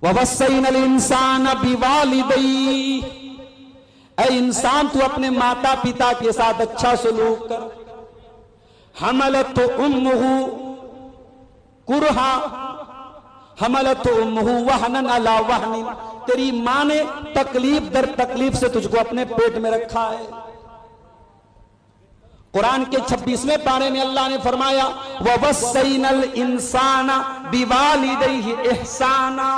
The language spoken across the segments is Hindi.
ववस्सैनल इंसान बिवालिदैहि, ऐ इंसान तू अपने माता पिता के साथ अच्छा सलूक कर। हमलत उम्मुहु कुरहा, हमलत उम्मुहु वहनन अला वहनिन, तेरी मां ने तकलीफ दर तकलीफ से तुझको अपने पेट में रखा है। कुरान के 26वें पारे में अल्लाह ने फरमाया ववस्सैनल इंसाना बिवालिदैहि इहसाना,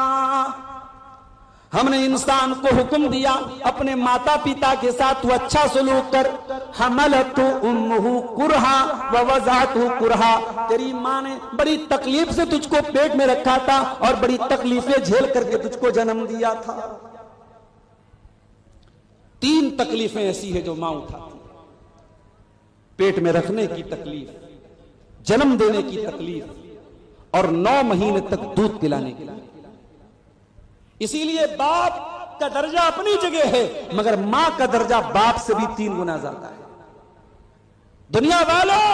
हमने इंसान को हुक्म दिया अपने माता पिता के साथ तू अच्छा सलूक कर। हमलतु उम्मुहु कुरहा व वज़अतहु कुरहा, तेरी मां ने बड़ी तकलीफ से तुझको पेट में रखा था और बड़ी तकलीफें झेल करके तुझको जन्म दिया था। 3 तकलीफें ऐसी है जो मां उठाती, पेट में रखने की तकलीफ, जन्म देने की तकलीफ और 9 महीने तक दूध पिलाने की। इसीलिए बाप का दर्जा अपनी जगह है, मगर मां का दर्जा बाप से भी 3 गुना ज्यादा है। दुनिया वालों,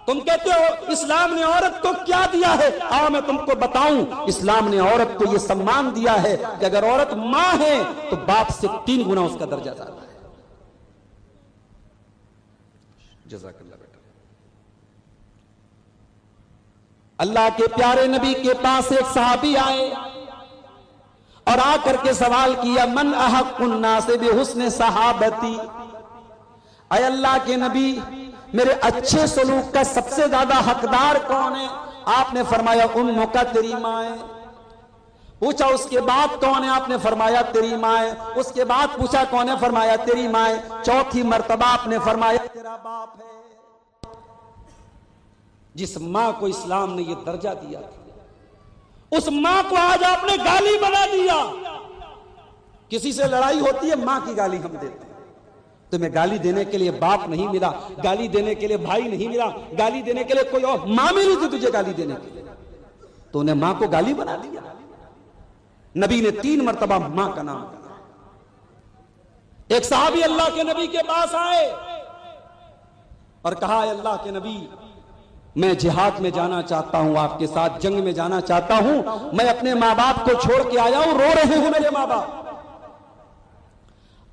तुम कहते हो इस्लाम ने औरत को क्या दिया है, आओ मैं तुमको बताऊं। इस्लाम ने औरत को यह सम्मान दिया है कि अगर औरत मां है तो बाप से 3 गुना उसका दर्जा ज्यादा है। जज़ाकल्लाह बेटा। अल्लाह के प्यारे नबी के पास एक सहाबी आए और आकर के सवाल किया मन अहक्कुन नास बिहुस्न सहाबती, अय अल्लाह के नबी मेरे अच्छे सलूक का सबसे ज्यादा हकदार कौन है? आपने फरमाया उम्मुका, तेरी मां है। पूछा उसके बाद कौन है? आपने फरमाया तेरी मां है। उसके बाद पूछा कौन है? फरमाया तेरी मां है। चौथी मर्तबा आपने फरमाया तेरा बाप है। जिस मां को इस्लाम ने यह दर्जा दिया था, उस मां को आज आपने गाली बना दिया। किसी से लड़ाई होती है, मां की गाली हम देते हैं। तुम्हें गाली देने के लिए बाप नहीं मिला, गाली देने के लिए भाई नहीं मिला, गाली देने के लिए कोई और मां मिली थी तुझे गाली देने के लिए, तो उन्हें मां को गाली बना दिया। नबी ने 3 मर्तबा मां का नाम लिया। एक साहबी अल्लाह के नबी के पास आए और कहा अल्लाह के नबी मैं जिहाद में जाना चाहता हूं, आपके साथ जंग में जाना चाहता हूं। मैं अपने मां बाप को छोड़ के आया हूं, रो रहे हैं मेरे मां बाप।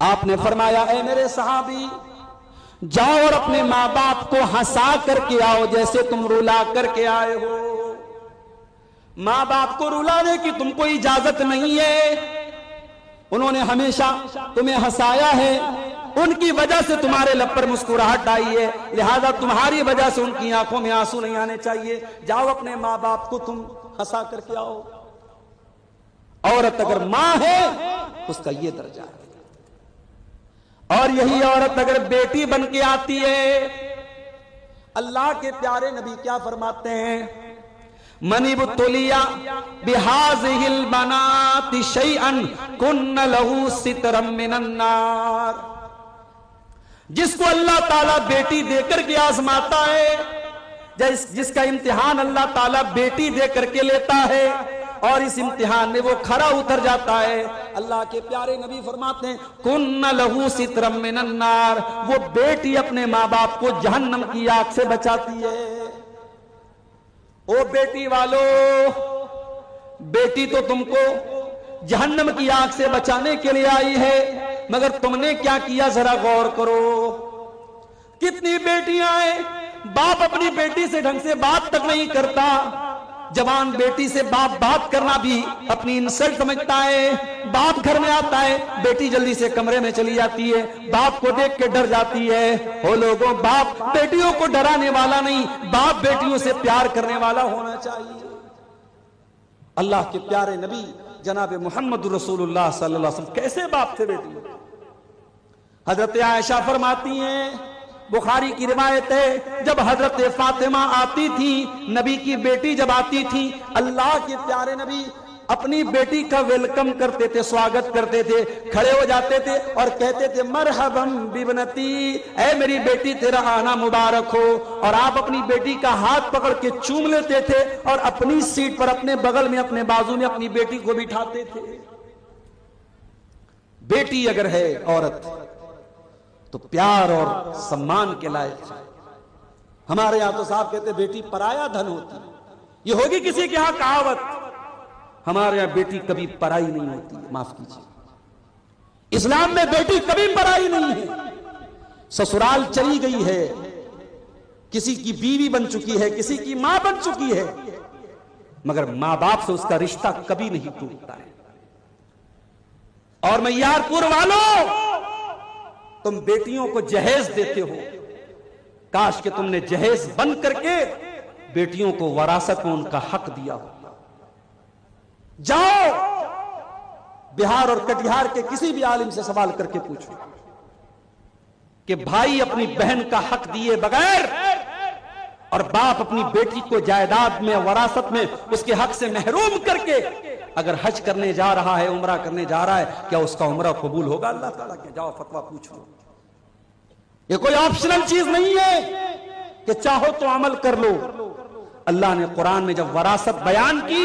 आपने फरमाया ऐ मेरे सहाबी, जाओ और अपने मां बाप को हंसा करके आओ जैसे तुम रुला करके आए हो। मां बाप को रुलाने की तुमको इजाजत नहीं है। उन्होंने हमेशा तुम्हें हंसाया है, उनकी वजह से तुम्हारे लब पर मुस्कुराहट आई है, लिहाजा तुम्हारी वजह से उनकी आंखों में आंसू नहीं आने चाहिए। जाओ अपने मां बाप को तुम हंसा करके आओ। औरत अगर मां है उसका यह दर्जा है। और यही औरत अगर बेटी बन के आती है, अल्लाह के प्यारे नबी क्या फरमाते हैं मनिबतुलिया बिहाज़िहिल बनाति शैअन कुन्न लहू सितरम मिनन नार, जिसको अल्लाह ताला बेटी देकर के आजमाता है, जिसका इम्तिहान अल्लाह ताला बेटी देकर के लेता है और इस इम्तिहान में वो खरा उतर जाता है, अल्लाह के प्यारे नबी फरमाते हैं कुन्न लहू सितरम मिनन नार, वो बेटी अपने माँ बाप को जहन्नम की आग से बचाती है। ओ बेटी वालों, बेटी तो तुमको जहन्नम की आग से बचाने के लिए आई है, मगर तुमने क्या किया जरा गौर करो। कितनी बेटियां हैं, बाप अपनी बेटी से ढंग से बात तक नहीं करता। जवान बेटी से बाप बात करना भी अपनी इंसल्ट समझता है। बाप घर में आता है, बेटी जल्दी से कमरे में चली जाती है, बाप को देख के डर जाती है। हो लोगों, बाप बेटियों को डराने वाला नहीं, बाप बेटियों से प्यार करने वाला होना चाहिए। अल्लाह के प्यारे नबी जनाब मोहम्मद रसूलुल्लाह सल्लल्लाहु अलैहि वसल्लम कैसे बाप थे बेटी? हजरत आयशा फरमाती हैं, बुखारी की रिवायत है, जब हजरत फातिमा आती थी, नबी की बेटी जब आती थी, अल्लाह के प्यारे नबी अपनी बेटी का वेलकम करते थे, स्वागत करते थे, खड़े हो जाते थे और कहते थे मरहबम बिबनती, ऐ मेरी बेटी तेरा आना मुबारक हो। और आप अपनी बेटी का हाथ पकड़ के चूम लेते थे और अपनी सीट पर अपने बगल में अपने बाजू में अपनी बेटी को बिठाते थे। बेटी अगर है औरत तो प्यार और सम्मान के लायक है। हमारे यहां तो साहब कहते बेटी पराया धन होती है, ये होगी किसी के यहां कहावत। हमारे यहां बेटी कभी पराई नहीं होती, माफ कीजिए, इस्लाम में बेटी कभी पराई नहीं है। ससुराल चली गई है, किसी की बीवी बन चुकी है, किसी की मां बन चुकी है, मगर मां बाप से उसका रिश्ता कभी नहीं टूटता है। और मैयारपुर वालों, तुम बेटियों को जहेज देते हो, काश कि तुमने जहेज बंद करके बेटियों को वरासत में उनका हक दिया हो। जाओ बिहार और कटिहार के किसी भी आलिम से सवाल करके पूछो कि भाई अपनी बहन का हक दिए बगैर और बाप अपनी बेटी को जायदाद में, वरासत में उसके हक से महरूम करके अगर हज करने जा रहा है, उम्रा करने जा रहा है, क्या उसका उम्रा कबूल होगा अल्लाह ताला के? जाओ फतवा पूछ लो। ये कोई ऑप्शनल चीज नहीं है कि चाहो तो अमल कर लो। अल्लाह ने कुरान में जब वरासत बयान की,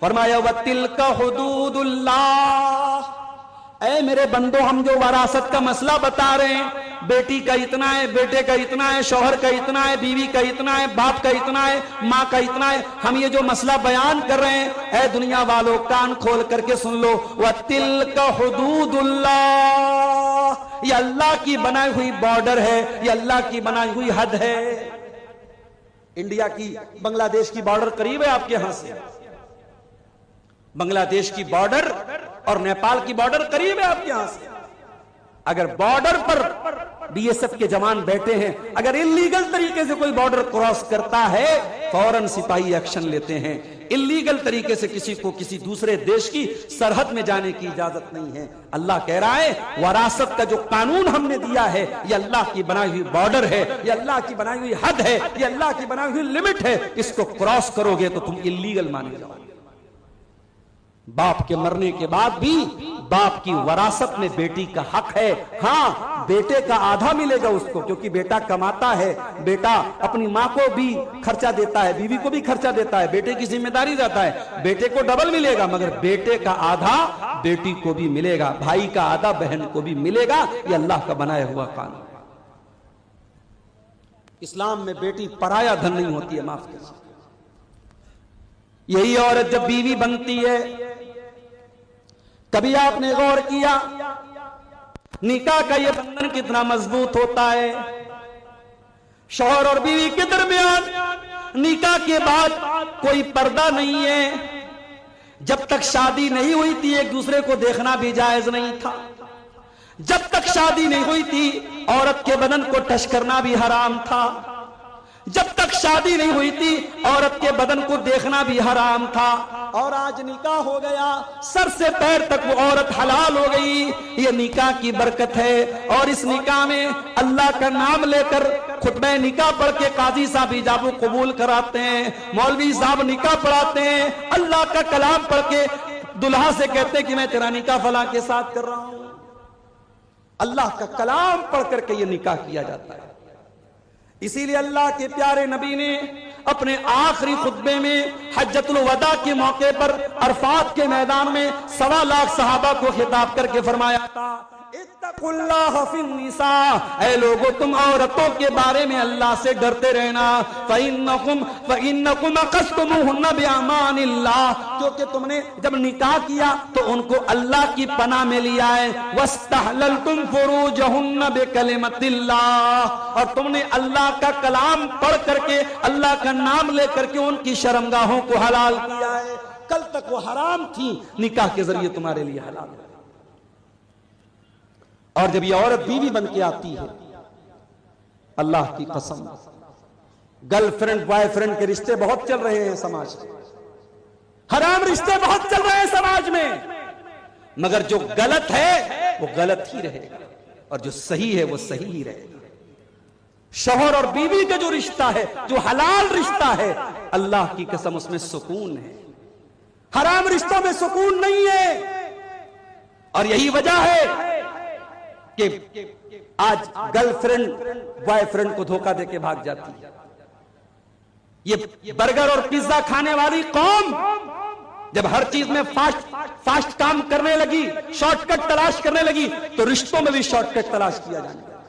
फरमाया वतिल्का हुदूदुल्लाह, ऐ मेरे बंदो, हम जो वरासत का मसला बता रहे हैं, बेटी का इतना है, बेटे का इतना है, शौहर का इतना है, बीवी का इतना है, बाप का इतना है, माँ का इतना है, हम ये जो मसला बयान कर रहे हैं, ऐ दुनिया वालों कान खोल करके सुन लो, वतिल्का हुदूदुल्लाह, ये अल्लाह की बनाई हुई बॉर्डर है, ये अल्लाह की बनाई हुई हद है। इंडिया की बांग्लादेश की बॉर्डर करीब है आपके यहां से, बांग्लादेश की बॉर्डर और नेपाल की बॉर्डर करीब है आपके यहां से। अगर बॉर्डर पर बीएसएफ के जवान बैठे हैं, अगर इल्लीगल तरीके से कोई बॉर्डर क्रॉस करता है, फौरन सिपाही एक्शन लेते हैं। इल्लीगल तरीके से किसी को किसी दूसरे देश की सरहद में जाने की इजाजत नहीं है। अल्लाह कह रहा है वरासत का जो कानून हमने दिया है, ये अल्लाह की बनाई हुई बॉर्डर है, ये अल्लाह की बनाई हुई हद है, ये अल्लाह की बनाई हुई लिमिट है। इसको क्रॉस करोगे तो तुम इल्लीगल माने जाओगे। बाप के मरने के बाद भी बाप की वरासत में बेटी का हक है। हाँ, बेटे का आधा मिलेगा उसको, क्योंकि बेटा कमाता है, बेटा अपनी माँ को भी खर्चा देता है, बीवी को भी खर्चा देता है, बेटे की जिम्मेदारी रहता है, बेटे को डबल मिलेगा, मगर बेटे का आधा बेटी को भी मिलेगा, भाई का आधा बहन को भी मिलेगा। ये अल्लाह का बनाया हुआ कानून। इस्लाम में बेटी पराया धन नहीं होती है, माफ कीजिए। यही औरत जब बीवी बनती है, कभी आपने गौर किया निकाह का ये बंधन कितना मजबूत होता है? शौहर और बीवी के दरमियान निकाह के बाद कोई पर्दा नहीं है। जब तक शादी नहीं हुई थी एक दूसरे को देखना भी जायज नहीं था। जब तक शादी नहीं हुई थी औरत के बदन को टच करना भी हराम था। जब तक शादी नहीं हुई थी औरत के बदन को देखना भी हराम था। और आज निकाह हो गया, सर से पैर तक वो औरत हलाल हो गई। ये निकाह की बरकत है। और इस निकाह में अल्लाह का नाम लेकर खुतबे निकाह पढ़ के काजी साहब इजाबो कबूल कराते हैं, मौलवी साहब निकाह पढ़ाते हैं, अल्लाह का कलाम पढ़ के दुल्हा से कहते हैं कि मैं तेरा निकाह फलां के साथ कर रहा हूं। अल्लाह का कलाम पढ़ करके ये निकाह किया जाता है। इसीलिए अल्लाह के प्यारे नबी ने अपने आखिरी खुतबे में हज्जतुल वदा के मौके पर अरफात के मैदान में 1.25 लाख सहाबा को खिताब करके फरमाया था, इत्तकुल्लाह फिन्निसा, ऐ लोगों तुम औरतों के बारे में अल्लाह से डरते रहना। फइन्नकुम अक़स्तमुहुन्ना बिअमानिल्लाह, क्योंकि तुमने जब निकाह किया तो उनको अल्लाह की पनाह में लिया है। वस्तहललतुम फुरूजहुन्ना बिकलिमतिल्लाह, और तुमने अल्लाह का कलाम पढ़ करके अल्लाह का नाम लेकर के उनकी शर्मगाहों को हलाल किया है। कल तक वो हराम थी, निकाह के जरिए तुम्हारे लिए हलाल है। और जब ये औरत बीवी बन के आती है, अल्लाह की कसम, गर्लफ्रेंड बॉयफ्रेंड के रिश्ते बहुत चल रहे हैं समाज में, हराम रिश्ते बहुत चल रहे हैं समाज में, मगर जो गलत है वो गलत ही रहेगा और जो सही है वो सही ही रहेगा। शौहर और बीवी का जो रिश्ता है, जो हलाल रिश्ता है, अल्लाह की कसम उसमें सुकून है। हराम रिश्तों में सुकून नहीं है। और यही वजह है कि आज गर्लफ्रेंड बॉयफ्रेंड को धोखा देके भाग जाती है। ये बर्गर और पिज्जा खाने वाली कौम जब हर चीज में फास्ट काम करने लगी, शॉर्टकट तलाश करने लगी, तो रिश्तों में भी शॉर्टकट तलाश किया जाने लगा।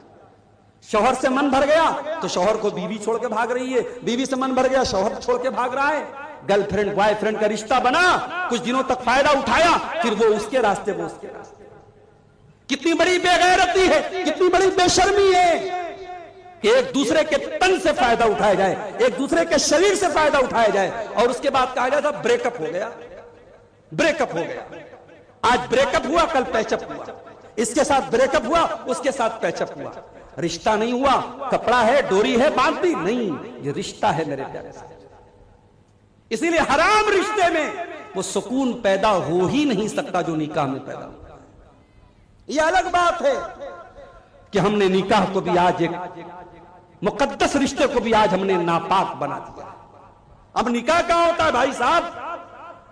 शौहर से मन भर गया तो शौहर को बीवी छोड़ के भाग रही है, बीवी से मन भर गया शौहर छोड़ के भाग रहा है। गर्लफ्रेंड बॉयफ्रेंड का रिश्ता बना, कुछ दिनों तक फायदा उठाया, फिर वो उसके रास्ते, वो उसके रास्ते। कितनी बड़ी बेगैरती है, कितनी बड़ी बेशर्मी है कि एक दूसरे के तन से फायदा उठाया जाए, एक दूसरे के शरीर से फायदा उठाया जाए, और उसके बाद कहा जाता ब्रेकअप हो गया, ब्रेकअप हो गया। आज ब्रेकअप हुआ, कल पैचअप हुआ, इसके साथ ब्रेकअप हुआ, उसके साथ पैचअप हुआ। रिश्ता नहीं हुआ, कपड़ा है, डोरी है, बांध दी नहीं, ये रिश्ता है मेरे प्यारे साथ। इसीलिए हराम रिश्ते में वो सुकून पैदा हो ही नहीं सकता जो निकाह में पैदा होता है। ये अलग बात है कि हमने निकाह को भी आज एक मुकद्दस रिश्ते को भी आज हमने नापाक बना दिया। अब निकाह कहां होता है भाई साहब?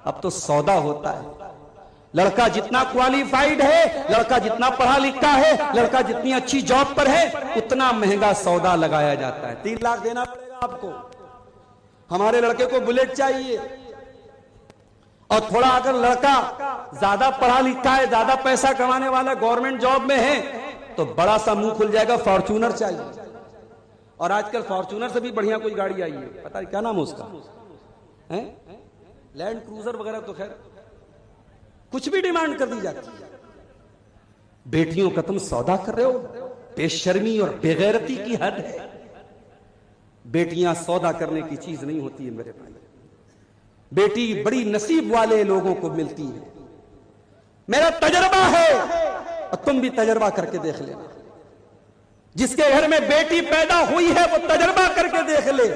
अब तो सौदा होता है। लड़का जितना क्वालिफाइड है, लड़का जितना पढ़ा लिखा है, लड़का जितनी अच्छी जॉब पर है, उतना महंगा सौदा लगाया जाता है। 3 लाख देना पड़ेगा आपको। हमारे लड़के को बुलेट चाहिए, और थोड़ा अगर लड़का ज्यादा पढ़ा लिखा है, ज्यादा पैसा कमाने वाला, गवर्नमेंट जॉब में है, तो बड़ा सा मुंह खुल जाएगा, फॉर्च्यूनर चाहिए। और आजकल फॉर्च्यूनर से भी बढ़िया कोई गाड़ी आई है, पता है क्या नाम है उसका, है लैंड क्रूजर वगैरह, तो खैर कुछ भी डिमांड कर दी जाती है। बेटियों का तुम सौदा कर रहे हो, बेशर्मी और बेगैरती की हद है। बेटियां सौदा करने की चीज नहीं होती है मेरे भाई। बेटी बड़ी नसीब वाले लोगों को मिलती है। मेरा तजर्बा है, और तुम भी तजर्बा करके देख लेना। जिसके घर में बेटी पैदा हुई है वो तजर्बा करके देख ले,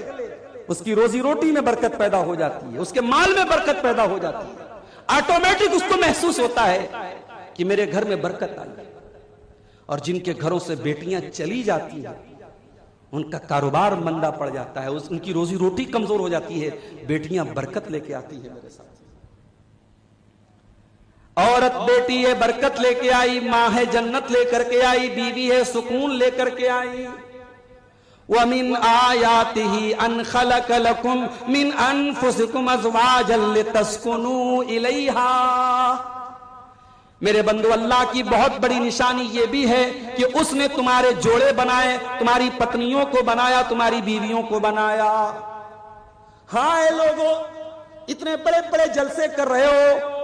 उसकी रोजी रोटी में बरकत पैदा हो जाती है, उसके माल में बरकत पैदा हो जाती है। ऑटोमेटिक उसको महसूस होता है कि मेरे घर में बरकत आई। और जिनके घरों से बेटियां चली जाती हैं, उनका कारोबार मंदा पड़ जाता है, उनकी रोजी रोटी कमजोर हो जाती है। बेटियां बरकत लेके आती है मेरे साथ। औरत बेटी है, बरकत लेके आई, मां है जन्नत लेकर के आई, बीवी है सुकून लेकर के आई। वमिन आयातिही अन खलक लकुम मिन अनफुसिकुम अज़वाजन लितस्कुनू इलैहा। मेरे बंधु, अल्लाह की बहुत बड़ी निशानी यह भी है कि उसने तुम्हारे जोड़े बनाए, तुम्हारी पत्नियों को बनाया, तुम्हारी बीवियों को बनाया। हाय लोगों, इतने बड़े बड़े जलसे कर रहे हो,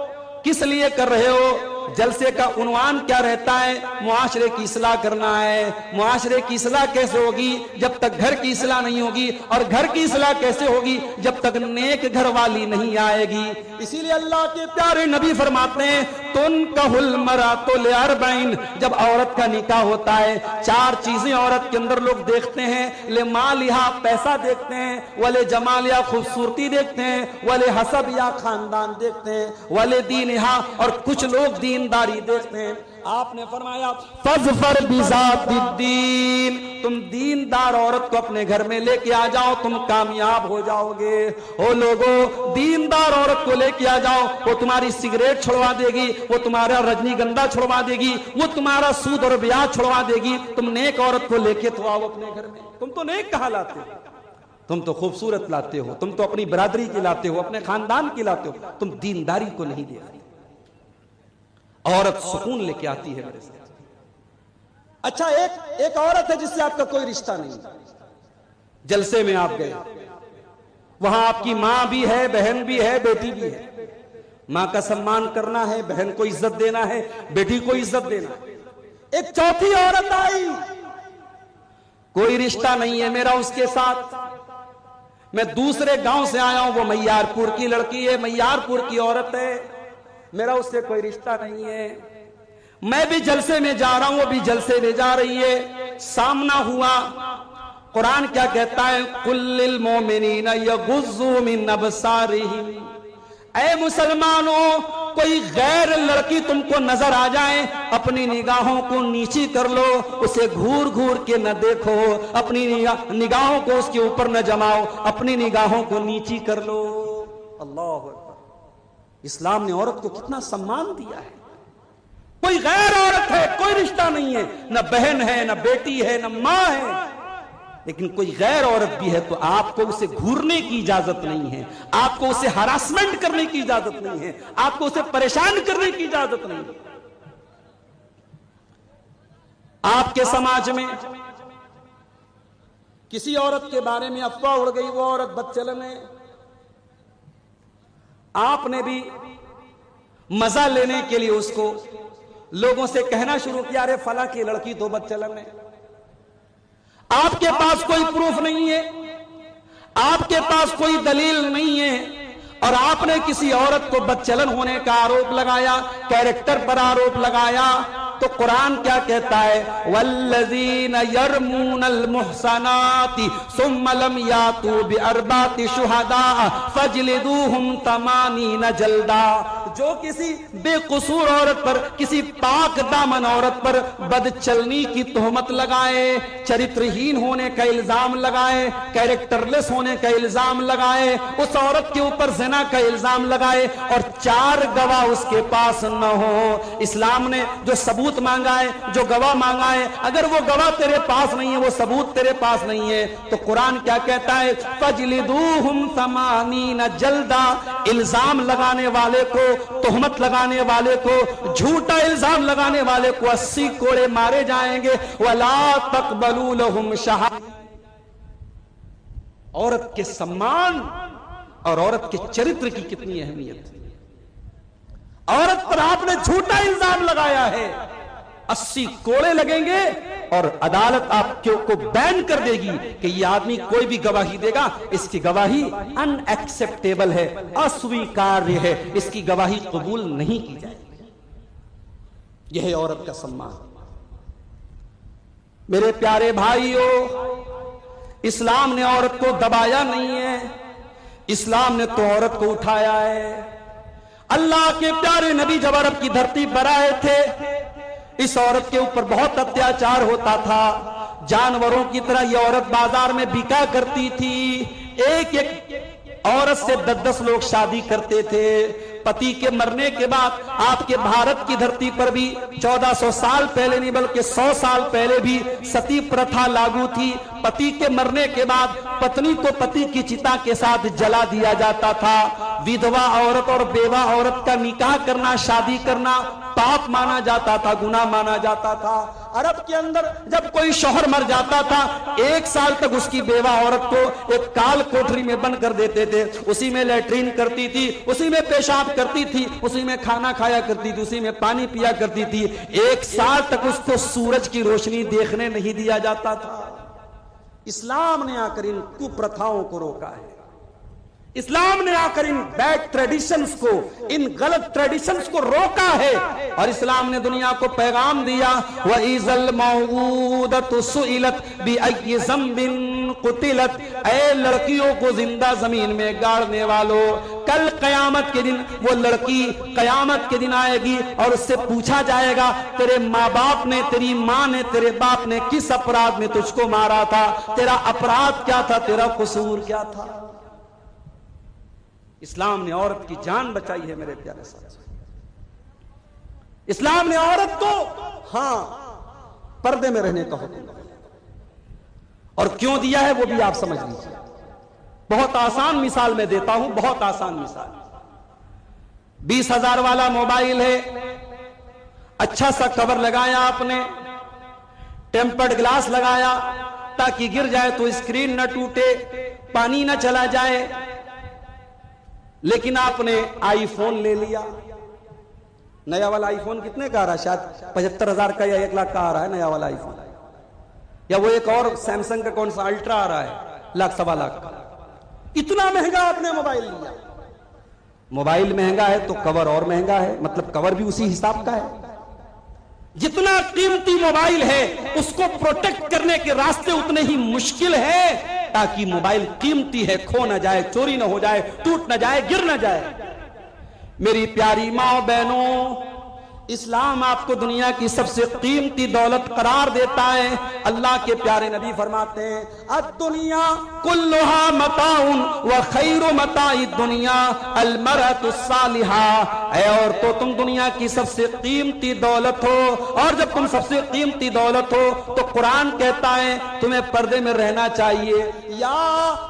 किस लिए कर रहे हो? जलसे का उन्वान क्या रहता है? मुआशरे की इस्लाह करना है। मुआशरे की इस्लाह कैसे होगी? जब तक घर की इस्लाह नहीं होगी। और घर की इस्लाह कैसे होगी? जब तक नेक घर वाली नहीं आएगी। इसीलिए अल्लाह के प्यारे नबी फरमाते हैं, तुनकहुल मरातु लिअरबईन, जब औरत का निकाह होता है, 4 चीजें औरत के अंदर लोग देखते हैं। ले मालिहा, पैसा देखते हैं, वले जमालिया, खूबसूरती देखते हैं, वले हसब या खानदान देखते हैं, वले दीनहा, और कुछ लोग दीनदारी देखते हैं। आपने फरमाया फज़फर बिज़ातिद्दीन, तुम दीनदार औरत को अपने घर में लेके आ जाओ, तुम कामयाब हो जाओगे। ओ लोगों, दीनदार औरत को लेके आ जाओ, वो तुम्हारी सिगरेट छुड़वा देगी, वो तुम्हारा रजनीगंधा छुड़वा देगी, वो तुम्हारा सूद और ब्याज छुड़वा देगी। तुम नेक औरत को लेके तो आओ अपने घर में। तुम तो नेक कहाँ लाते हो? तुम तो खूबसूरत लाते हो, तुम तो अपनी बरादरी की लाते हो, अपने खानदान की लाते हो, तुम दीनदारी को नहीं दे रहे। औरत सुकून लेके आती है मेरे साथ। अच्छा, एक औरत है जिससे आपका कोई रिश्ता नहीं, जलसे में आप गए, वहां आपकी मां भी है, बहन भी है, बेटी भी है। मां का सम्मान करना है, बहन को इज्जत देना है, बेटी को इज्जत देना है। एक चौथी औरत आई, कोई रिश्ता नहीं है मेरा उसके साथ, मैं दूसरे गांव से आया हूं, वो मैयारपुर की लड़की है, मैयारपुर की औरत है, मेरा उससे कोई रिश्ता नहीं है। मैं भी जलसे में जा रहा हूं, वो भी जलसे में जा रही है, सामना हुआ। कुरान क्या कहता है? कुल्लिल मोमिनीना यगुज़्ज़ू मिन अबसारिहिम। ऐ मुसलमानों, कोई गैर लड़की तुमको नजर आ जाए, अपनी निगाहों को नीची कर लो, उसे घूर घूर के न देखो, अपनी निगाहों को उसके ऊपर न जमाओ, अपनी निगाहों को नीची कर लो। अल्लाह, इस्लाम ने औरत को कितना सम्मान दिया है। कोई गैर औरत है, कोई रिश्ता नहीं है, न बहन है, न बेटी है, न मां है, लेकिन कोई गैर औरत भी है तो आपको उसे घूरने की इजाजत नहीं है, आपको उसे हरासमेंट करने की इजाजत नहीं है, आपको उसे परेशान करने की इजाजत नहीं है। आपके समाज में किसी औरत के बारे में अफवाह उड़ गई, वो औरत बदचलन है, आपने भी मजा लेने के लिए उसको लोगों से कहना शुरू किया, अरे फला की लड़की तो बदचलन है। आपके पास कोई प्रूफ नहीं है, आपके पास कोई दलील नहीं है, और आपने किसी औरत को बदचलन होने का आरोप लगाया, कैरेक्टर पर आरोप लगाया। तो कुरान क्या कहता है, वल्लज़ीना यरमूनल मुहसनाति सुम्मा लम यातू बिअरबाति शुहदा फजलिदूहुम तमानीना जल्दा। जो किसी बेकसूर औरत पर, किसी पाक दामन औरत पर बदचलनी की तोहमत लगाए, चरित्रहीन होने का इल्जाम लगाए, कैरेक्टरलेस होने का इल्जाम लगाए, उस औरत के ऊपर ज़िना का इल्जाम लगाए और 4 गवाह उसके पास न हो। इस्लाम ने जो सबूत मांगा है, जो गवाह मांगा है, अगर वो गवाह तेरे पास नहीं है, वो सबूत तेरे पास नहीं है, तो कुरान क्या कहता है, फजलिदूहुम तमानीना जल्दा। इल्जाम लगाने वाले को, तोहमत लगाने वाले को, झूठा इल्जाम लगाने वाले को 80 कोड़े मारे जाएंगे। वला तक़बलू लहुम शहादा। औरत के सम्मान और औरत के चरित्र की कितनी अहमियत है। औरत पर आपने झूठा इल्जाम लगाया है, 80 कोड़े लगेंगे और अदालत आपके को बैन कर देगी कि यह आदमी कोई भी गवाही देगा, इसकी गवाही अनएक्सेप्टेबल है, अस्वीकार्य है, इसकी गवाही कबूल नहीं की जाएगी। यह है औरत का सम्मान। मेरे प्यारे भाइयों, इस्लाम ने औरत को दबाया नहीं है, इस्लाम ने तो औरत को उठाया है। अल्लाह के प्यारे नबी जब अरब की धरती पर आए थे, इस औरत के ऊपर बहुत अत्याचार होता था। जानवरों की तरह यह औरत बाजार में बिका करती थी। एक एक औरत से 10-10 लोग शादी करते थे। पति के मरने के बाद आपके भारत की धरती पर भी 1400 साल पहले नहीं बल्कि 100 साल पहले भी सती प्रथा लागू थी। पति के मरने के बाद पत्नी को पति की चिता के साथ जला दिया जाता था। विधवा औरत और बेवा औरत का निकाह करना, शादी करना पाप माना जाता था, गुनाह माना जाता था। अरब के अंदर जब कोई शौहर मर जाता था, 1 साल तक उसकी बेवा औरत को एक काल कोठरी में बंद कर देते थे। उसी में लैट्रीन करती थी, उसी में पेशाब करती थी, उसी में खाना खाया करती थी, उसी में पानी पिया करती थी। 1 साल तक उसको सूरज की रोशनी देखने नहीं दिया जाता था। इस्लाम ने आकर इन कुप्रथाओं को रोका है। इस्लाम ने आकर इन बैड ट्रेडिशंस को, इन गलत ट्रेडिशंस को रोका है। और इस्लाम ने दुनिया को पैगाम दिया, व इज़ल मौऊदतु सुइलत बिअय्यि ज़ंबिन कुतिलत। ऐ लड़कियों को जिंदा जमीन में गाड़ने वालों, कल कयामत के दिन वो लड़की कयामत के दिन आएगी और उससे पूछा जाएगा, तेरे माँ बाप ने, तेरी माँ ने, तेरे बाप ने किस अपराध में तुझको मारा था, तेरा अपराध क्या था, तेरा कसूर क्या था। इस्लाम ने औरत की जान बचाई है मेरे प्यारे साथी। इस्लाम ने औरत को पर्दे में रहने का हुक्म दिया, और क्यों दिया है वो भी आप समझ लीजिए। बहुत आसान मिसाल मैं देता हूं, बहुत आसान मिसाल। 20,000 वाला मोबाइल है, अच्छा सा कवर लगाया आपने, टेम्पर्ड ग्लास लगाया ताकि गिर जाए तो स्क्रीन न टूटे, पानी न चला जाए। लेकिन आपने आईफोन ले लिया। नया वाला आईफोन कितने का आ रहा है? शायद 75,000 का या 1 लाख का आ रहा है नया वाला आईफोन। या वो एक और सैमसंग का कौन सा अल्ट्रा आ रहा है, 1,00,000-1.25 लाख का। इतना महंगा आपने मोबाइल लिया। मोबाइल महंगा है तो कवर और महंगा है, मतलब कवर भी उसी हिसाब का है। जितना कीमती मोबाइल है उसको प्रोटेक्ट करने के रास्ते उतने ही मुश्किल है, ताकि मोबाइल कीमती है, खो न जाए, चोरी न हो जाए, टूट न जाए, गिर न जाए। मेरी प्यारी माँ बहनों, इस्लाम आपको दुनिया की सबसे कीमती दौलत करार देता है। अल्लाह के प्यारे नबी फरमाते हैं, अद-दुनिया कुल्लुहा मताउन व खैरु मताई दुनिया अल-मरअतु सालिहा। और तो तुम दुनिया की सबसे कीमती दौलत हो, और जब तुम सबसे कीमती दौलत हो तो कुरान कहता है तुम्हें पर्दे में रहना चाहिए। या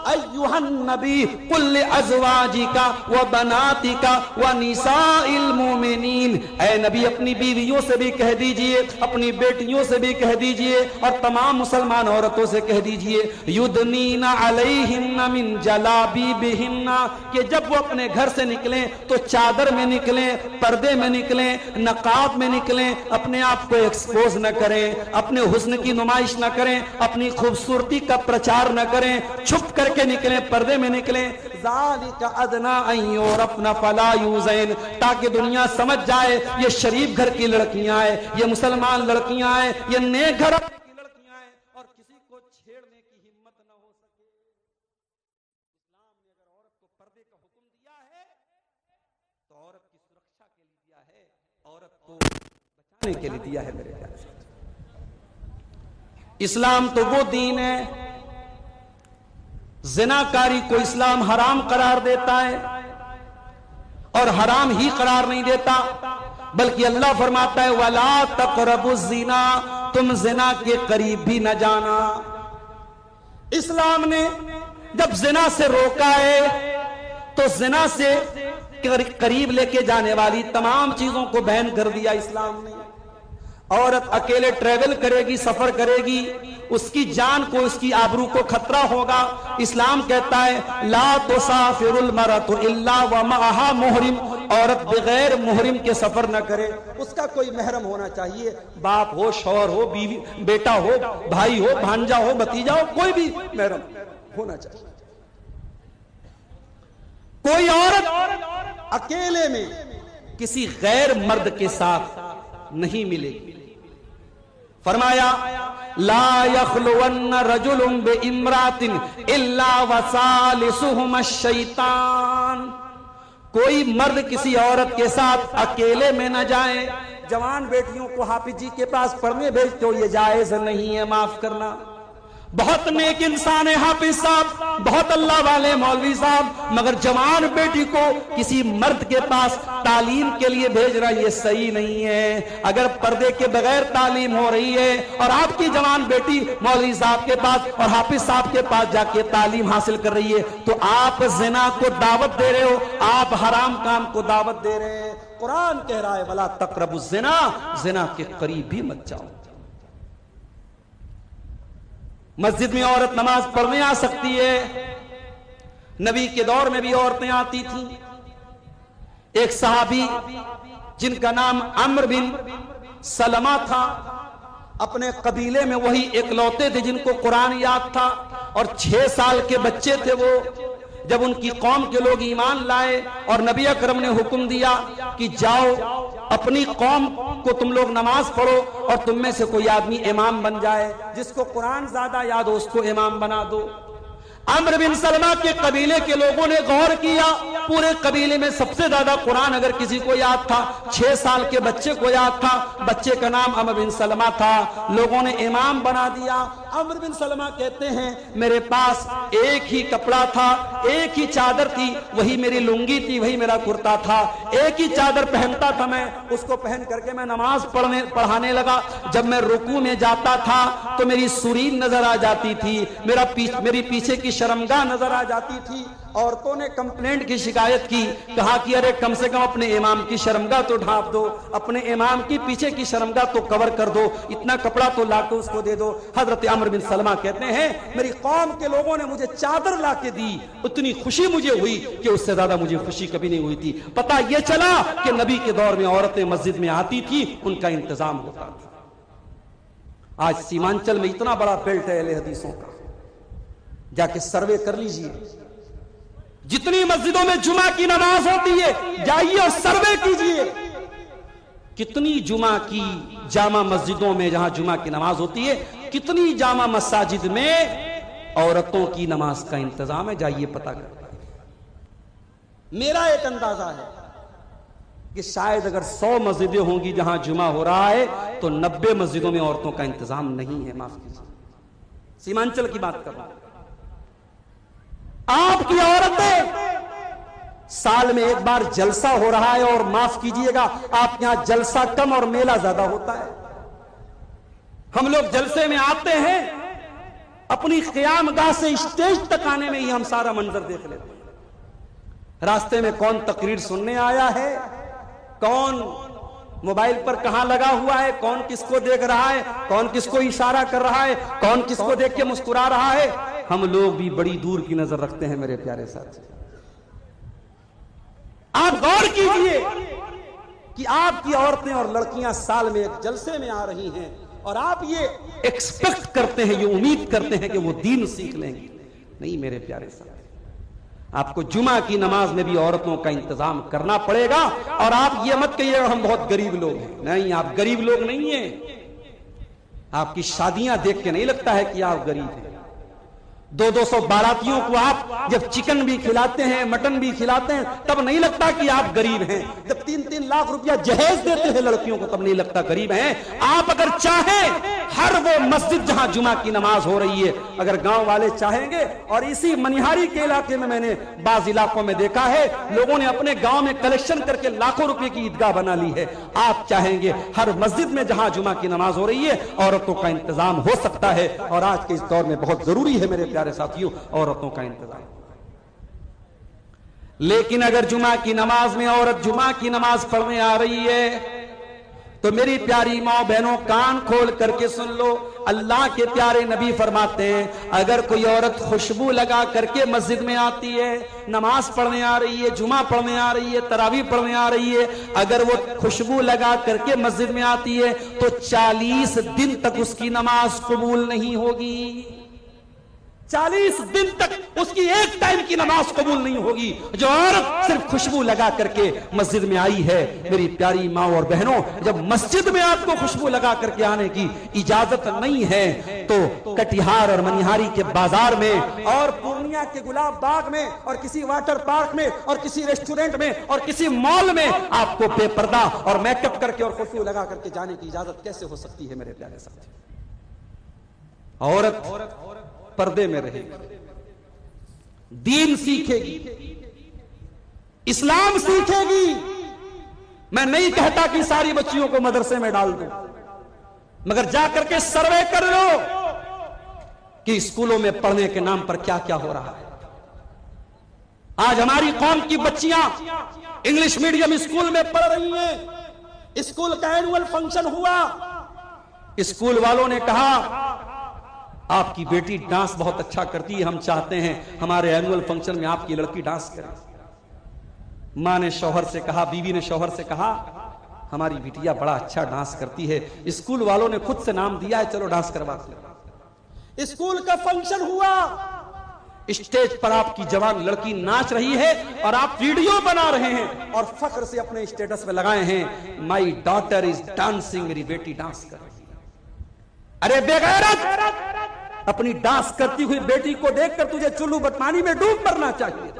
अय्युहन नबी कुल अज़वाजिका व बनातिका व निसाइल मोमिनीन, ऐ नबी अपनी बीवियों से भी कह दीजिए, अपनी बेटियों से भी कह दीजिए और तमाम मुसलमान औरतों से कह दीजिए, युदनीना अलैहिन्ना मिन जलाबीबिहिन्ना, कि जब वो अपने घर से निकलें तो चादर में निकलें, पर्दे में निकलें, नकाब में निकलें, अपने आप को एक्सपोज न करें, अपने हुस्न की नुमाइश न करें, अपनी खूबसूरती का प्रचार न करें, छुप करके निकलें, पर्दे में निकलें। ज़ालिका अदना अन युरफ़ना फला यूज़ैन, ताकि दुनिया समझ जाए ये शरीफ घर की लड़कियां हैं, ये मुसलमान लड़कियां हैं, ये नेक घर की लड़कियां हैं और किसी को छेड़ने की हिम्मत न हो सके। इस्लाम ने अगर औरत को पर्दे का हुक्म दिया है तो औरत की सुरक्षा के लिए दिया है, औरत को बचाने के लिए दिया है। मेरे प्यारे साथी, इस्लाम तो वो दीन है, ज़िनाकारी को इस्लाम हराम करार देता है और हराम ही करार नहीं देता, बल्कि अल्लाह फरमाता है वला तक़रबुज़्ज़िना, तुम ज़िना के करीब भी न जाना। इस्लाम ने जब ज़िना से रोका है तो ज़िना से करीब लेके जाने वाली तमाम चीजों को बैन कर दिया इस्लाम ने। औरत अकेले ट्रेवल करेगी, सफर करेगी, उसकी जान को, उसकी आबरू को खतरा होगा। इस्लाम कहता है ला तुसाफिरुल मरअतु इल्ला व मअहा मुहरिम, औरत बगैर मुहरिम के सफर न करे, उसका कोई महरम होना चाहिए, बाप हो, शौहर हो, बीवी, बेटा हो, भाई हो, भांजा हो, भतीजा हो, कोई भी महरम होना चाहिए। कोई औरत अकेले में किसी गैर मर्द के साथ नहीं मिलेगी। फरमाया ला यख्लुवन्न रजुलुन बिइम्रातिन इल्ला वसालिसुहुम अश-शैतान, कोई मर्द किसी औरत के साथ अकेले में न जाए। जवान बेटियों को हाफिज जी के पास पढ़ने भेजते हो, ये जायज नहीं है, माफ करना। बहुत नेक इंसान है हाफिज साहब, बहुत अल्लाह वाले मौलवी साहब, मगर जवान बेटी को किसी मर्द के पास तालीम के लिए भेजना ये सही नहीं है। अगर पर्दे के बगैर तालीम हो रही है और आपकी जवान बेटी मौलवी साहब के पास और हाफिज साहब के पास जाके तालीम हासिल कर रही है तो आप ज़िना को दावत दे रहे हो, आप हराम काम को दावत दे रहे हैं। कुरान कह रहा है वला तक़रबुज़्ज़िना, ज़िना के करीब भी मत जाओ। मस्जिद में औरत नमाज पढ़ने आ सकती है, नबी के दौर में भी औरतें आती थी। एक सहाबी जिनका नाम अम्र बिन सलमा था, अपने कबीले में वही इकलौते थे जिनको कुरान याद था और 6 साल के बच्चे थे वो। जब उनकी कौम के लोग ईमान लाए और नबी अकरम ने हुक्म दिया कि जाओ अपनी कौम को तुम लोग नमाज पढ़ो और तुम में से कोई आदमी इमाम बन जाए, जिसको कुरान ज्यादा याद हो उसको इमाम बना दो। अम्र बिन सलमा के कबीले के लोगों ने गौर किया, पूरे कबीले में सबसे ज्यादा कुरान अगर किसी को याद था 6 साल के बच्चे को याद था, बच्चे का नाम अम्र बिन सलमा था। लोगों ने इमाम बना दिया। अम्र बिन सलमा कहते हैं मेरे पास एक ही कपड़ा था, एक ही चादर थी, वही मेरी लुंगी थी, वही मेरा कुर्ता था, एक ही चादर पहनता था मैं, उसको पहन करके मैं नमाज पढ़ाने लगा। जब मैं रुकू में जाता था तो मेरी सुरीन नजर आ जाती थी, मेरी पीछे की शर्मगाह नजर आ जाती थी। औरतों ने कंप्लेंट की, शिकायत की, कहा कि अरे कम से कम अपने इमाम की शर्मगाह तो ढांप दो, अपने इमाम की पीछे की शर्मगाह तो कवर कर दो, इतना कपड़ा तो लाके उसको दे दो। हजरत अम्र बिन सलमा कहते हैं मेरी कौम के लोगों ने मुझे चादर लाके दी, उतनी खुशी मुझे हुई कि उससे ज्यादा मुझे खुशी कभी नहीं हुई थी। पता यह चला कि नबी के दौर में औरतें मस्जिद में आती थी, उनका इंतजाम होता था। आज सीमांचल में इतना बड़ा बेल्ट है अहले हदीसों का, जाके सर्वे कर लीजिए, जितनी मस्जिदों में जुमा की नमाज होती है जाइए और सर्वे कीजिए, कितनी जुमा की जामा मस्जिदों में जहां जुमा की नमाज होती है, कितनी जामा मसाजिद में औरतों की नमाज का इंतजाम है, जाइए पता कर। मेरा एक अंदाजा है कि शायद अगर 100 मस्जिदें होंगी जहां जुमा हो रहा है तो 90 मस्जिदों में औरतों का इंतजाम नहीं है। माफ कीजिए, सीमांचल की बात कर रहा हूं। आपकी औरतें साल में एक बार जलसा हो रहा है और माफ कीजिएगा आप यहां जलसा कम और मेला ज्यादा होता है। हम लोग जलसे में आते हैं अपनी क़यामगाह से स्टेज तक आने में ही हम सारा मंजर देख लेते हैं। रास्ते में कौन तकरीर सुनने आया है, कौन मोबाइल पर कहां लगा हुआ है, कौन किसको देख रहा है, कौन किसको इशारा कर रहा है, कौन किसको देख के मुस्कुरा रहा है, हम लोग भी बड़ी दूर की नजर रखते हैं मेरे प्यारे साथी। आप गौर कीजिए कि आपकी औरतें और लड़कियां साल में एक जलसे में आ रही हैं और आप ये एक्सपेक्ट करते हैं, ये उम्मीद करते हैं कि वो दीन सीख लेंगी। नहीं मेरे प्यारे साथी, आपको जुमा की नमाज में भी औरतों का इंतजाम करना पड़ेगा। और आप ये मत कहिए हम बहुत गरीब लोग हैं, नहीं, आप गरीब लोग नहीं हैं। आपकी शादियां देख के नहीं लगता है कि आप गरीब हैं। 200 बारातियों को आप जब चिकन भी खिलाते हैं, मटन भी खिलाते हैं, तब नहीं लगता कि आप गरीब हैं। जब 3-3 लाख रुपया जहेज देते हैं लड़कियों को, तब नहीं लगता गरीब हैं। आप अगर चाहें, हर वो मस्जिद जहां जुमा की नमाज हो रही है, अगर गांव वाले चाहेंगे, और इसी मनिहारी के इलाके में मैंने बाज इलाकों में देखा है, लोगों ने अपने गांव में कलेक्शन करके लाखों रुपए की ईदगाह बना ली है। आप चाहेंगे हर मस्जिद में जहां जुमा की नमाज हो रही है, औरतों का इंतजाम हो सकता है। और आज के इस दौर में बहुत जरूरी है मेरे प्यारे साथियों, औरतों का इंतजाम। लेकिन अगर जुमा की नमाज में औरत जुमा की नमाज पढ़ने आ रही है, तो मेरी प्यारी माँ बहनों कान खोल करके सुन लो। अल्लाह के प्यारे नबी फरमाते हैं, अगर कोई औरत खुशबू लगा करके मस्जिद में आती है, नमाज पढ़ने आ रही है, जुमा पढ़ने आ रही है, तरावी पढ़ने आ रही है, अगर वो खुशबू लगा करके मस्जिद में आती है, तो 40 दिन तक उसकी नमाज कबूल नहीं होगी। 40 दिन तक उसकी एक टाइम की नमाज कबूल नहीं होगी। जो औरत सिर्फ खुशबू लगा करके मस्जिद में आई है, मेरी प्यारी माँ और बहनों, जब मस्जिद में आपको खुशबू लगा करके आने की इजाजत नहीं है, तो कटिहार और मनिहारी के बाजार में और पूर्णिया के गुलाब बाग में और किसी वाटर पार्क में और किसी रेस्टोरेंट में और किसी मॉल में आपको बेपर्दा और मेकअप करके और खुशबू लगा करके जाने की इजाजत कैसे हो सकती है मेरे प्यारे साथी। औरत पर्दे में रहेगी, दीन सीखेगी, इस्लाम सीखेगी। मैं नहीं कहता कि सारी बच्चियों को मदरसे में डाल दो, मगर जाकर के सर्वे कर लो कि स्कूलों में पढ़ने के नाम पर क्या क्या हो रहा है। आज हमारी कौम की बच्चियां इंग्लिश मीडियम स्कूल में पढ़ रही हैं। स्कूल का एनुअल फंक्शन हुआ, स्कूल वालों ने कहा आपकी बेटी डांस बहुत अच्छा करती है, हम चाहते हैं हमारे एनुअल फंक्शन में आपकी लड़की डांस करे। मां ने शौहर से कहा, बीवी ने शौहर से कहा, हमारी बिटिया बड़ा अच्छा डांस करती है, स्कूल वालों ने खुद से नाम दिया है, चलो डांस करवाते हैं। स्कूल का फंक्शन हुआ, स्टेज पर आपकी जवान लड़की नाच रही है और आप वीडियो बना रहे हैं और फख्र से अपने स्टेटस पे लगाए हैं, माई डॉटर इज डांसिंग, मेरी बेटी डांस कर रही है। अरे बेगैरत, अपनी डांस करती हुई बेटी को देखकर तुझे चुल्लू बटमानी में डूब मरना चाहिए।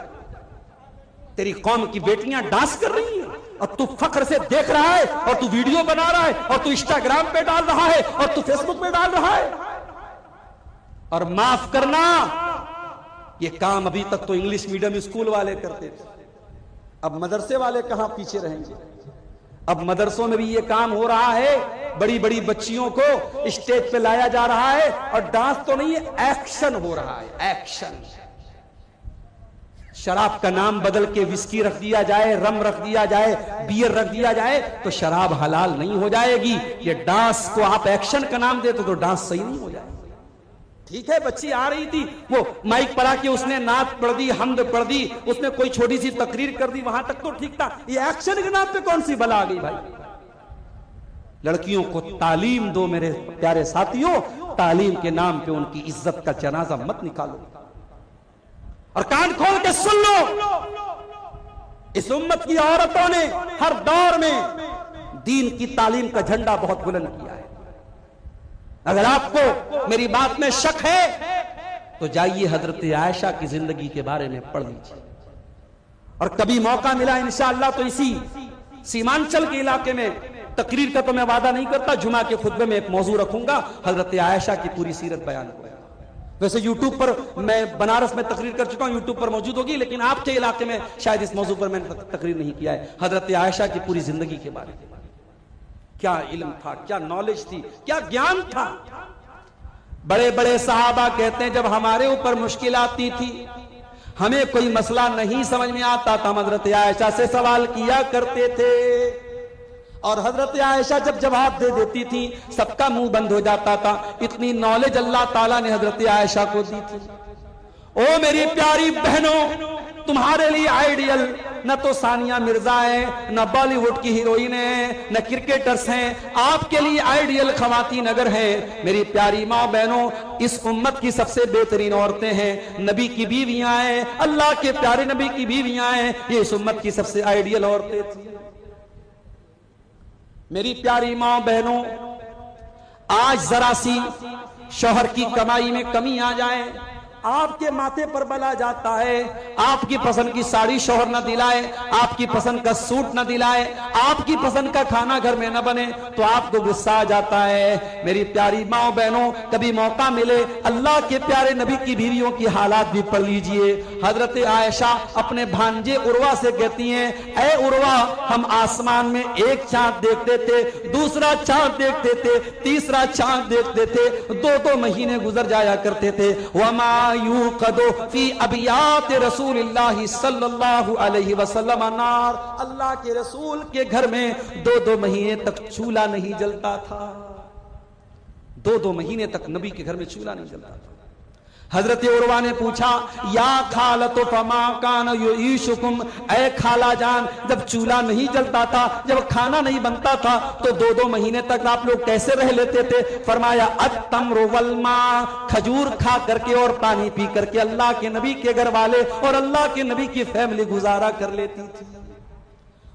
तेरी कौम की बेटियां डांस कर रही हैं और तू फख्र से देख रहा है और तू वीडियो बना रहा है और तू इंस्टाग्राम पे डाल रहा है और तू फेसबुक पे डाल रहा है। और माफ करना, ये काम अभी तक तो इंग्लिश मीडियम स्कूल वाले करते थे, अब मदरसे वाले कहां पीछे रहेंगे। अब मदरसों में भी ये काम हो रहा है, बड़ी बड़ी बच्चियों को स्टेज पे लाया जा रहा है और डांस तो नहीं है, एक्शन हो रहा है, एक्शन। शराब का नाम बदल के विस्की रख दिया जाए, रम रख दिया जाए, बियर रख दिया जाए, तो शराब हलाल नहीं हो जाएगी। ये डांस को आप एक्शन का नाम देते तो डांस सही नहीं हो जाएगा। ठीक है, बच्ची आ रही थी, वो माइक पर आके उसने नात पढ़ दी, हमद पढ़ दी, उसने कोई छोटी सी तकरीर कर दी, वहां तक तो ठीक था। ये एक्शन के नाम पे कौन सी बला आ गई भाई। लड़कियों को तालीम दो मेरे प्यारे साथियों, तालीम के नाम पे उनकी इज्जत का जनाजा मत निकालो। और कान खोल के सुन लो, इस उम्मत की औरतों ने हर दौर में दीन की तालीम का झंडा बहुत बुलंद किया है। अगर आपको मेरी बात में शक है तो जाइए हजरत आयशा की जिंदगी के बारे में पढ़ लीजिए। और कभी मौका मिला इंशाअल्लाह तो इसी सीमांचल के इलाके में, तकरीर का तो मैं वादा नहीं करता, जुमा के खुतबे में एक मौजू रखूंगा, हजरत आयशा की पूरी सीरत बयान करूंगा। वैसे यूट्यूब पर मैं बनारस में तकरीर कर चुका हूं, यूट्यूब पर मौजूद होगी, लेकिन आपके इलाके में शायद इस मौजू पर मैंने तकरीर नहीं किया है। हजरत आयशा की पूरी जिंदगी के बारे में, क्या इल्म था, क्या नॉलेज थी, क्या ज्ञान था। बड़े बड़े सहाबा कहते हैं जब हमारे ऊपर मुश्किल आती थी, हमें कोई मसला नहीं समझ में आता था, हजरत आयशा से सवाल किया करते थे और हजरत आयशा जब जवाब दे देती थी सबका मुंह बंद हो जाता था। इतनी नॉलेज अल्लाह ताला ने हजरत आयशा को दी थी। ओ मेरी प्यारी बहनों, तुम्हारे लिए आइडियल न तो सानिया मिर्जा है, न बॉलीवुड की हीरोइन है, न क्रिकेटर्स हैं, आपके लिए आइडियल खवातीन अगर है मेरी प्यारी माँ बहनों, इस उम्मत की सबसे बेहतरीन औरतें हैं, नबी की बीवियां हैं, अल्लाह के प्यारे नबी की बीवियां हैं, ये इस उम्मत की सबसे आइडियल औरतें थी। मेरी प्यारी माँ बहनों, आज जरा सी शौहर की कमाई में कमी आ जाए, आपके माथे पर बला जाता है, आपकी पसंद की साड़ी शौहर न दिलाए, आपकी पसंद का सूट न दिलाए, आपकी पसंद का खाना घर में न बने तो आपको गुस्सा आ जाता है। मेरी प्यारी माँ बहनों, कभी मौका मिले अल्लाह के प्यारे नबी की बीवियों की हालात भी पढ़ लीजिए। हजरत आयशा अपने भांजे उर्वा से कहती हैं, ऐ उर्वा, हम आसमान में एक चांद देखते थे, दूसरा चांद देखते थे, तीसरा चांद देखते थे, 2-2 महीने गुजर जाया करते थे। वमा यूक़दु फी अबियात रसूलिल्लाह सल्लल्लाहु अलैहि वसल्लम नार, अल्लाह के रसूल के घर में 2-2 महीने तक चूल्हा नहीं जलता था, 2-2 महीने तक नबी के घर में चूल्हा नहीं जलता था। हजरत उर्वा ने पूछा, या खालतो फमा कान युईशुकुम, ऐ खाला जान, जब चूल्हा नहीं जलता था, जब खाना नहीं बनता था तो 2-2 महीने तक आप लोग कैसे रह लेते थे? फरमाया अत्तम्रु वल मा, खजूर खा करके और पानी पी करके अल्लाह के नबी के घर वाले और अल्लाह के नबी की फैमिली गुजारा कर लेती थी।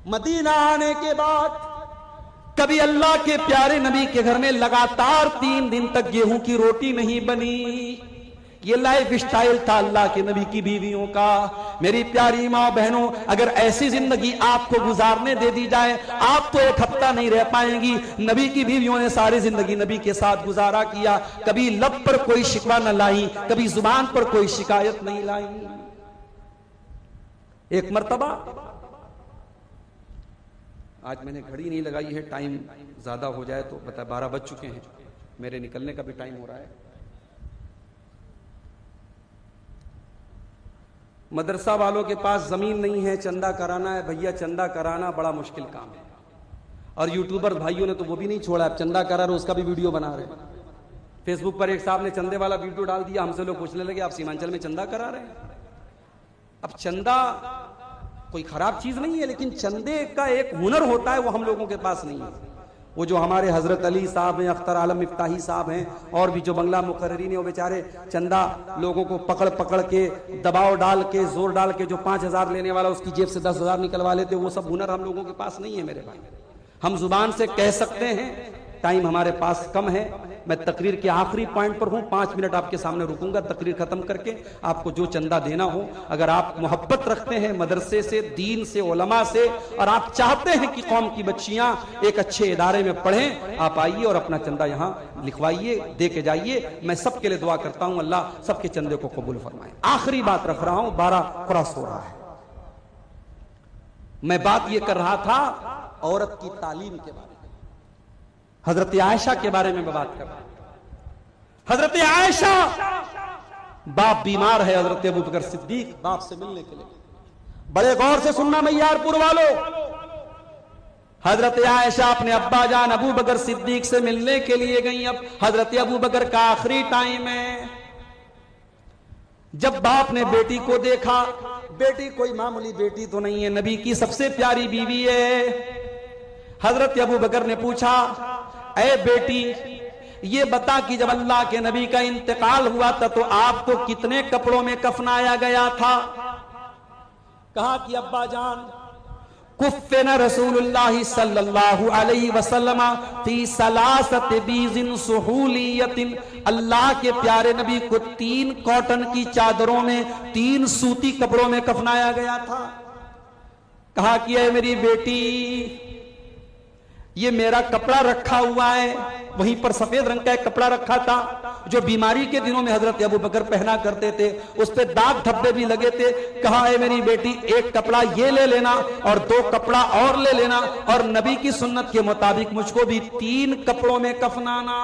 मदीना आने के बाद कभी अल्लाह के प्यारे नबी के घर में लगातार 3 दिन तक गेहूं की रोटी नहीं बनी। ये लाइफ स्टाइल था अल्लाह के नबी की बीवियों का। मेरी प्यारी माँ बहनों, अगर ऐसी जिंदगी आपको गुजारने दे दी जाए, आप तो 1 हफ्ता नहीं रह पाएंगी। नबी की बीवियों ने सारी जिंदगी नबी के साथ गुजारा किया, कभी लब पर कोई शिकवा न लाई, कभी जुबान पर कोई शिकायत नहीं लाई। एक मर्तबा, आज मैंने घड़ी नहीं लगाई है, टाइम ज्यादा हो जाए तो बता, 12 बज चुके हैं, मेरे निकलने का भी टाइम हो रहा है। मदरसा वालों के पास जमीन नहीं है, चंदा कराना है, भैया चंदा कराना बड़ा मुश्किल काम है। और यूट्यूबर भाइयों ने तो वो भी नहीं छोड़ा, अब चंदा करा रहे उसका भी वीडियो बना रहे हैं। फेसबुक पर एक साहब ने चंदे वाला वीडियो डाल दिया, हमसे लोग पूछने लगे आप सीमांचल में चंदा करा रहे हैं। अब चंदा कोई खराब चीज नहीं है, लेकिन चंदे का एक हुनर होता है, वो हम लोगों के पास नहीं है। वो जो हमारे हजरत अली साहब हैं, अख्तर आलम मिफ्ताही साहब हैं, और भी जो बंगला मुकर्ररीन है, वो बेचारे चंदा लोगों को पकड़ पकड़ के, दबाव डाल के, जोर डाल के, जो 5000 लेने वाला उसकी जेब से 10,000 निकलवा लेते, वो सब हुनर हम लोगों के पास नहीं है मेरे भाई। हम जुबान से कह सकते हैं, टाइम हमारे पास कम है। मैं तकरीर के आखिरी पॉइंट पर हूं, 5 मिनट आपके सामने रुकूंगा तकरीर खत्म करके। आपको जो चंदा देना हो, अगर आप मोहब्बत रखते हैं मदरसे से, दीन से, उलमा से, और आप चाहते हैं कि कौम की बच्चियां एक अच्छे इदारे में पढ़ें, आप आइए और अपना चंदा यहां लिखवाइए, दे के जाइए। मैं सबके लिए दुआ करता हूं, अल्लाह सबके चंदे को कबूल फरमाए। आखिरी बात रख रहा हूं, 12 क्रॉस हो रहा है। मैं बात यह कर रहा था औरत की तालीम के बारे में, हजरत आयशा के बारे में मैं बात कर रहा हूं। हजरत आयशा, बाप बीमार है, हजरत अबू बकर सिद्दीक बाप से मिलने के लिए, बड़े गौर से सुनना मैयारपुर वालों, हजरत आयशा अपने अब्बा जान अबू बकर सिद्दीक से मिलने के लिए गई। अब हजरत अबू बकर का आखिरी टाइम है। जब बाप ने बेटी को देखा, बेटी कोई मामूली बेटी तो नहीं है, नबी की सबसे प्यारी बीवी है। हजरत अबू बकर ने पूछा, ऐ बेटी, ये बता कि जब अल्लाह के नबी का इंतकाल हुआ था तो आपको कितने कपड़ों में कफनाया गया था? कहा कि अब्बा जान, कुफ़्फ़िना रसूलुल्लाह सल्लल्लाहु अलैहि वसल्लम फी सलासत बीज़िन सुहूलियतिन, अल्लाह के प्यारे नबी को 3 कॉटन की चादरों में, 3 सूती कपड़ों में कफनाया गया था। कहा कि ऐ मेरी बेटी, ये मेरा कपड़ा रखा हुआ है, वहीं पर सफेद रंग का एक कपड़ा रखा था जो बीमारी के दिनों में हजरत अबू बकर पहना करते थे, उस पे दाग धब्बे भी लगे थे। कहा है मेरी बेटी, एक कपड़ा ये ले लेना और 2 कपड़ा और ले लेना, और नबी की सुन्नत के मुताबिक मुझको भी 3 कपड़ों में कफनाना।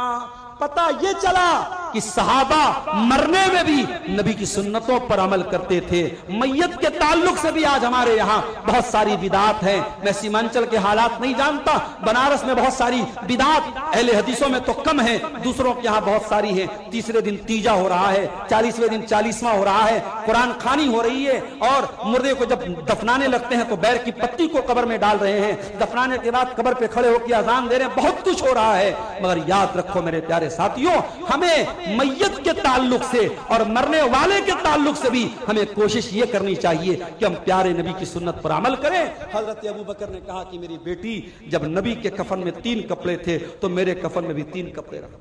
पता ये चला कि सहाबा मरने में भी नबी की सुन्नतों पर अमल करते थे। मैयत के ताल्लुक से भी आज हमारे यहाँ बहुत सारी बिदात हैं। मैं सीमांचल के हालात नहीं जानता, बनारस में बहुत सारी बिदात अहले हदीसों में तो कम है, दूसरों के यहाँ बहुत सारी है। तीसरे दिन तीजा हो रहा है, 40वें दिन 40वां हो रहा है, कुरान खानी हो रही है, और मुर्दे को जब दफनाने लगते हैं तो बैर की पत्ती को कब्र में डाल रहे हैं, दफनाने के बाद कब्र पे खड़े होकर अजान दे रहे हैं। बहुत कुछ हो रहा है, मगर याद रखो मेरे प्यारे साथियों, हमें मैयत के ताल्लुक से और मरने वाले के ताल्लुक से भी हमें कोशिश ये करनी चाहिए कि हम प्यारे नबी की सुन्नत पर अमल करें। हजरत अबू बकर ने कहा कि मेरी बेटी, जब नबी के कफन में 3 कपड़े थे तो मेरे कफन में भी 3 कपड़े रख।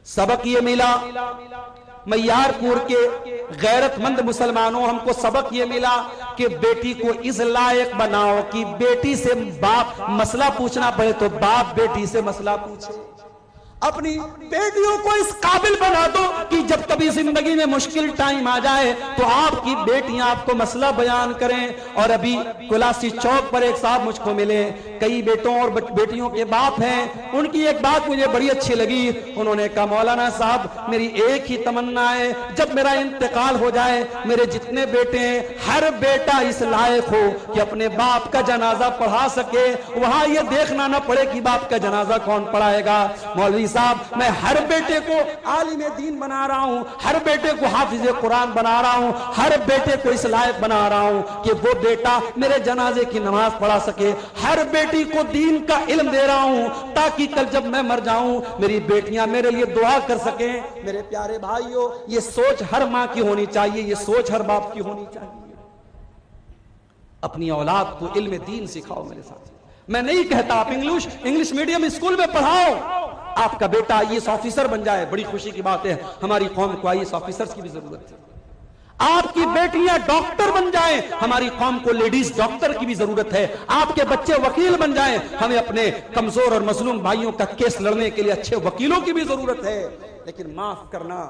सबक ये मिला, मैयारपुर के गैरतमंद मुसलमानों, हमको सबक ये मिला कि बेटी को इस लायक बनाओ कि बेटी से बाप मसला पूछना पड़े तो बाप बेटी से मसला पूछे। अपनी बेटियों को इस काबिल बना दो कि जब कभी जिंदगी में मुश्किल टाइम आ जाए तो आपकी बेटियां आपको मसला बयान करें। और अभी कुलासी चौक पर एक साहब मुझको मिले, कई बेटों और बेटियों के बाप हैं। उनकी एक बात मुझे बड़ी अच्छी लगी, उन्होंने कहा मौलाना साहब मेरी एक ही तमन्ना है, जब मेरा इंतकाल हो जाए मेरे जितने बेटे हैं हर बेटा इस लायक हो कि अपने बाप का जनाजा पढ़ा सके, वहां यह देखना ना पड़े कि बाप का जनाजा कौन पढ़ाएगा। मौलवी साहब मैं हर बेटे को आलिम दीन बना रहा हूं, हर बेटे को हाफिज कुरान बना रहा हूं, हर बेटे को इस लायक बना रहा हूं कि वो बेटा मेरे जनाजे की नमाज पढ़ा सके, हर बेटी को दीन का इल्म दे रहा हूं ताकि कल जब मैं मर जाऊं मेरी बेटियां मेरे लिए दुआ कर सकें। मेरे प्यारे भाइयों, ये सोच हर मां की होनी चाहिए, ये सोच हर बाप की होनी चाहिए। अपनी औलाद को इल्म दीन सिखाओ। मेरे साथ मैं नहीं कहता आप इंग्लिश मीडियम स्कूल में पढ़ाओ, आपका बेटा आईएएस ऑफिसर बन जाए, बड़ी खुशी की बात है। हमारी कौम को आईएएस ऑफिसर्स की भी जरूरत है। आपकी बेटियां डॉक्टर बन जाएं, हमारी कौम को लेडीज डॉक्टर की भी जरूरत है। आपके बच्चे वकील बन जाएं, हमें अपने कमजोर और मजलूम भाइयों का केस लड़ने के लिए अच्छे वकीलों की भी जरूरत है। लेकिन माफ करना,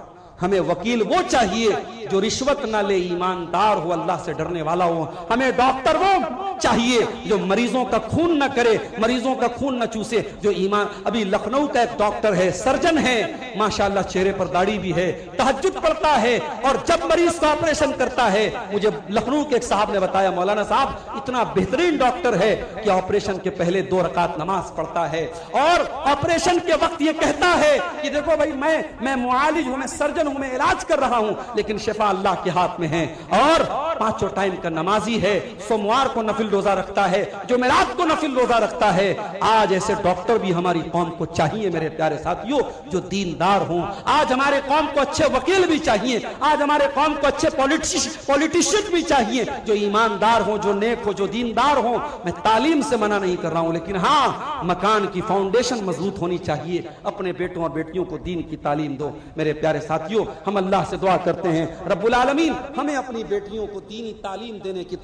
हमें वकील वो चाहिए जो रिश्वत ना ले, ईमानदार हो, अल्लाह से डरने वाला हो। हमें डॉक्टर वो चाहिए जो मरीजों का खून न करे, मरीजों का खून न चूसे, जो ईमान। अभी लखनऊ का एक डॉक्टर है, सर्जन है, माशाल्लाह चेहरे पर दाढ़ी भी है, तहज्जुद पढ़ता है, और जब मरीज का ऑपरेशन करता है, मुझे लखनऊ के एक साहब ने बताया मौलाना साहब इतना बेहतरीन डॉक्टर है कि ऑपरेशन के पहले 2 रकात नमाज पढ़ता है, और ऑपरेशन के वक्त ये कहता है कि देखो भाई मैं मुआलिज हूं, मैं सर्जन हूं, मैं इलाज कर रहा हूं, लेकिन शिफा अल्लाह के हाथ में है। और 5 टाइम का नमाजी है, सोमवार को नफिल रोजा रखता है, जुमेरात को नफिल रोजा रखता है। आज ऐसे डॉक्टर भी हमारी कौम को चाहिए मेरे प्यारे साथियों, जो दीनदार हों। आज हमारे कौम को अच्छे वकील भी चाहिए, आज हमारे कौम को अच्छे पॉलिटिशियन भी चाहिए जो ईमानदार हों, जो नेक हो, जो दीनदार हों। मैं तालीम से मना नहीं कर रहा हूं, लेकिन हाँ मकान की फाउंडेशन मजबूत होनी चाहिए। अपने बेटों और बेटियों को दीन की तालीम दो। मेरे प्यारे साथियों, हम अल्लाह से दुआ करते हैं रब्बुल आलमीन हमें अपनी बेटियों को दीनी तालीम देने की